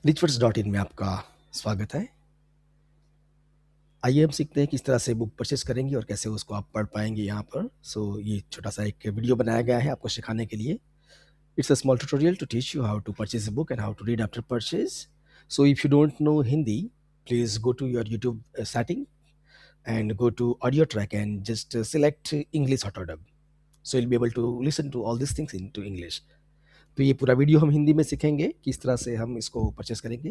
रिचवर्ड्स.इन में आपका स्वागत है। आइए हम सीखते हैं किस तरह से बुक परचेज़ करेंगे और कैसे उसको आप पढ़ पाएँगे यहाँ पर। ये छोटा-सा एक वीडियो बनाया गया है आपको सिखाने के लिए। It's a small tutorial to teach you how to purchase a book and how to read after purchase. So if you don't know Hindi, please go to your YouTube setting and go to audio track and just select English auto dub. So you'll be able to listen to all these things into English. तो ये पूरा video हम हिंदी में सीखेंगे किस तरह से हम इसको परचेज़ करेंगे।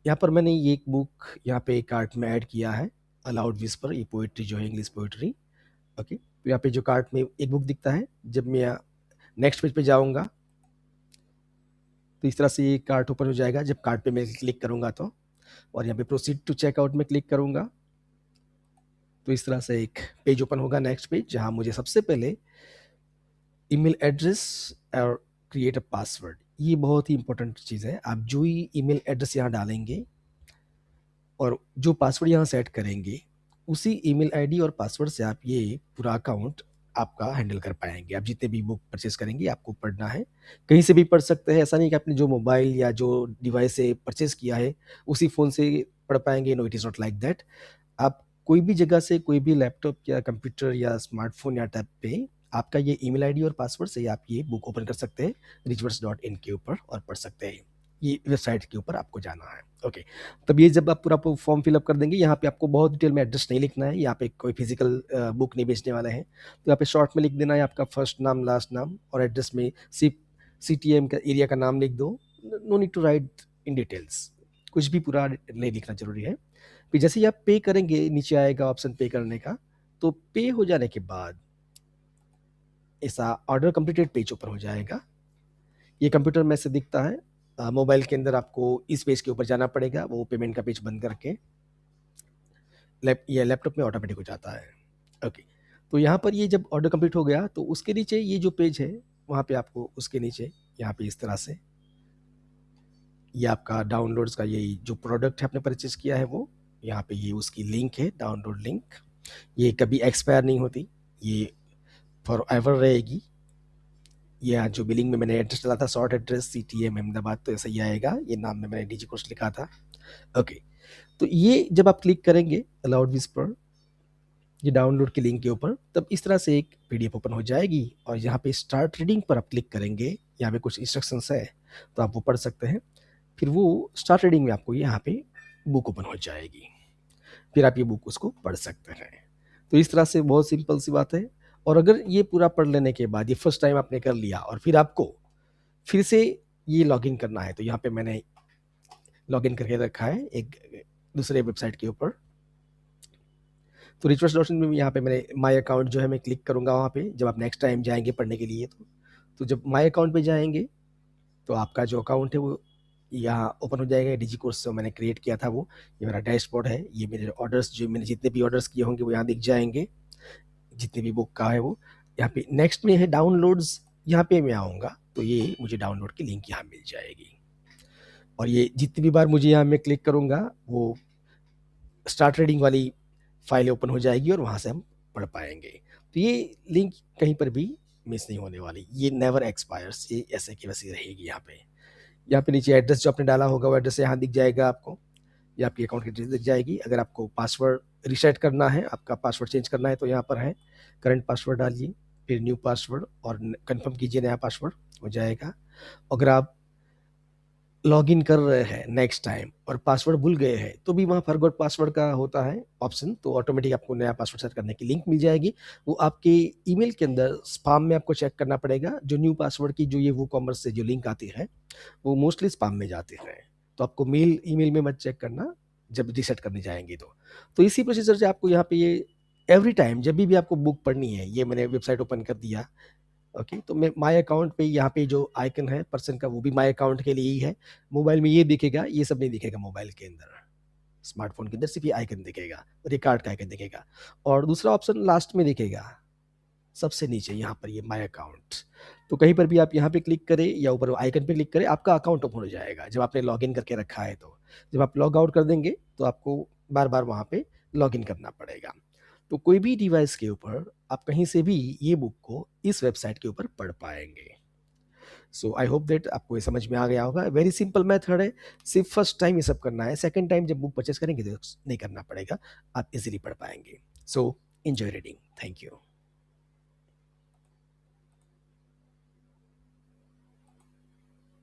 यहाँ पर मैंने ये एक बुक यहाँ पे कार्ट में ऐड किया है, अलाउड विस्पर, ये पोएट्री जो है इंग्लिश पोएट्री। ओके, तो यहाँ पे जो कार्ट में एक बुक दिखता है, जब मैं नेक्स्ट पेज पे जाऊँगा तो इस तरह से ये कार्ट ओपन हो जाएगा जब कार्ट पे मैं क्लिक करूँगा तो। और यहाँ पे प्रोसीड टू चेकआउट में क्लिक करूँगा तो इस तरह से एक पेज ओपन होगा, नेक्स्ट पेज, जहाँ मुझे सबसे पहले ईमेल एड्रेस और क्रिएट अ पासवर्ड, ये बहुत ही इंपॉर्टेंट चीज़ है। आप जो ही ईमेल एड्रेस यहाँ डालेंगे और जो पासवर्ड यहाँ सेट करेंगे, उसी ईमेल आईडी और पासवर्ड से आप ये पूरा अकाउंट आपका हैंडल कर पाएँगे। आप जितने भी बुक परचेज़ करेंगे, आपको पढ़ना है, कहीं से भी पढ़ सकते हैं। ऐसा नहीं कि आपने जो मोबाइल या जो डिवाइस से परचेज़ किया है, उसी फ़ोन से पढ़ पाएँगे। No, it is not like that. आप कोई भी जगह से, कोई भी लैपटॉप या कंप्यूटर या स्मार्टफ़ोन या टैब पे आपका ये ईमेल आईडी और पासवर्ड से आप ये बुक ओपन कर सकते हैं रिचवर्ड्स.इन के ऊपर और पढ़ सकते हैं। ये वेबसाइट के ऊपर आपको जाना है। ओके, तब ये जब आप पूरा फॉर्म फिलअप कर देंगे, यहाँ पे आपको बहुत डिटेल में एड्रेस नहीं लिखना है, यहाँ पे कोई फिजिकल बुक नहीं बेचने वाले हैं। तो यहाँ पे शॉर्ट में लिख देना है आपका फर्स्ट नाम, लास्ट नाम, और एड्रेस में सीटीएम का एरिया का नाम लिख दो। No need to write in details, कुछ भी पूरा नहीं लिखना जरूरी है। फिर जैसे ही आप पे करेंगे, नीचे आएगा ऑप्शन पे करने का, तो पे हो जाने के बाद ऐसा ऑर्डर कंप्लीटेड पेज ओपन हो जाएगा। ये कंप्यूटर में से दिखता है। मोबाइल के अंदर आपको इस पेज के ऊपर जाना पड़ेगा, वो पेमेंट का पेज बंद करके ये लैपटॉप में ऑटोमेटिक हो जाता है। ओके, तो यहाँ पर ये जब ऑर्डर कंप्लीट हो गया तो उसके नीचे ये जो पेज है, वहाँ पे आपको उसके नीचे यहाँ पे इस तरह से ये आपका डाउनलोड्स का ये जो प्रोडक्ट है आपने परचेज किया है, वो यहाँ पे ये उसकी लिंक है, डाउनलोड लिंक। ये कभी एक्सपायर नहीं होती, ये फॉर एवर रहेगी। यहाँ जो बिलिंग में मैंने एड्रेस डाला था, शॉर्ट एड्रेस सीटीएम अहमदाबाद, तो ऐसा ही आएगा। ये नाम में मैंने डीजी कोर्स लिखा था। ओके, तो ये जब आप क्लिक करेंगे अलाउड विस्पर ये डाउनलोड के लिंक के ऊपर, तब इस तरह से एक पीडीएफ ओपन हो जाएगी और यहाँ पे स्टार्ट रीडिंग पर आप क्लिक करेंगे। यहाँ पे कुछ इंस्ट्रक्शंस है, तो आप वो पढ़ सकते हैं। फिर वो स्टार्ट रीडिंग में आपको यहाँ पे बुक ओपन हो जाएगी, फिर आप ये बुक उसको पढ़ सकते हैं। तो इस तरह से बहुत सिंपल सी बात है। और अगर ये पूरा पढ़ लेने के बाद, ये फर्स्ट टाइम आपने कर लिया और फिर आपको फिर से ये लॉगिन करना है, तो यहाँ पे मैंने लॉगिन करके रखा है एक दूसरे वेबसाइट के ऊपर। तो रिचर्स.इन में यहाँ पे मैंने माई अकाउंट जो है मैं क्लिक करूँगा वहाँ पे, जब आप नेक्स्ट टाइम जाएंगे पढ़ने के लिए। तो जब माई अकाउंट पे जाएंगे तो आपका जो अकाउंट है वो यहाँ ओपन हो जाएगा। डीजी कोर्स जो मैंने क्रिएट किया था वो, ये मेरा डैशबोर्ड है। ये मेरे ऑर्डर्स, जो मैंने जितने भी ऑर्डर्स किए होंगे वो यहाँ दिख जाएंगे, जितने भी बुक का है वो। यहाँ पे नेक्स्ट में है डाउनलोड्स, यहाँ पे मैं आऊँगा तो ये मुझे डाउनलोड की लिंक यहाँ मिल जाएगी। और ये जितनी भी बार मुझे यहाँ मैं क्लिक करूँगा, वो स्टार्ट रीडिंग वाली फाइल ओपन हो जाएगी और वहाँ से हम पढ़ पाएंगे। तो ये लिंक कहीं पर भी मिस नहीं होने वाली, ये नेवर एक्सपायर्स, ये ऐसे की वैसी रहेगी। यहाँ पे नीचे एड्रेस जो आपने डाला होगा वो एड्रेस यहाँ दिख जाएगा आपको, या आपकी अकाउंट की डिटेल्स दिख जाएगी। अगर आपको पासवर्ड रीसेट करना है, आपका पासवर्ड चेंज करना है, तो यहाँ पर है करंट पासवर्ड डालिए, फिर न्यू पासवर्ड और कंफर्म कीजिए, नया पासवर्ड हो जाएगा। अगर आप लॉगिन कर रहे हैं नेक्स्ट टाइम और पासवर्ड भूल गए हैं, तो भी वहाँ फॉरगॉट पासवर्ड का होता है ऑप्शन, तो ऑटोमेटिक आपको नया पासवर्ड सेट करने की लिंक मिल जाएगी। वो आपके ईमेल के अंदर स्पैम में आपको चेक करना पड़ेगा। जो न्यू पासवर्ड की जो ये वो कॉमर्स से जो लिंक आती है, वो मोस्टली स्पैम में जाते हैं, तो आपको ईमेल में मत चेक करना जब रीसेट करने जाएंगे। तो इसी प्रोसीजर से आपको यहाँ पे ये एवरी टाइम जब भी आपको बुक पढ़नी है, ये मैंने वेबसाइट ओपन कर दिया। ओके, तो मैं माय अकाउंट पे यहाँ पे जो आइकन है पर्सन का, वो भी माय अकाउंट के लिए ही है। मोबाइल में ये दिखेगा, ये सब नहीं दिखेगा मोबाइल के अंदर। स्मार्टफोन के अंदर सिर्फ ये आइकन दिखेगा, रिकॉर्ड का आइकन दिखेगा, और दूसरा ऑप्शन लास्ट में दिखेगा सबसे नीचे यहाँ पर, ये माय अकाउंट। तो कहीं पर भी आप यहाँ पे क्लिक करें या ऊपर आइकन पे क्लिक करें, आपका अकाउंट ओपन हो जाएगा जब आपने लॉगिन करके रखा है। तो जब आप लॉग आउट कर देंगे तो आपको बार बार वहाँ पे लॉगिन करना पड़ेगा। तो कोई भी डिवाइस के ऊपर आप कहीं से भी ये बुक को इस वेबसाइट के ऊपर पढ़ पाएंगे। सो आई होप दैट आपको ये समझ में आ गया होगा। वेरी सिंपल मेथड है, सिर्फ फर्स्ट टाइम ये सब करना है, सेकंड टाइम जब बुक परचेस करेंगे तो नहीं करना पड़ेगा, आप इजीली पढ़ पाएंगे। So enjoy reading, thank you.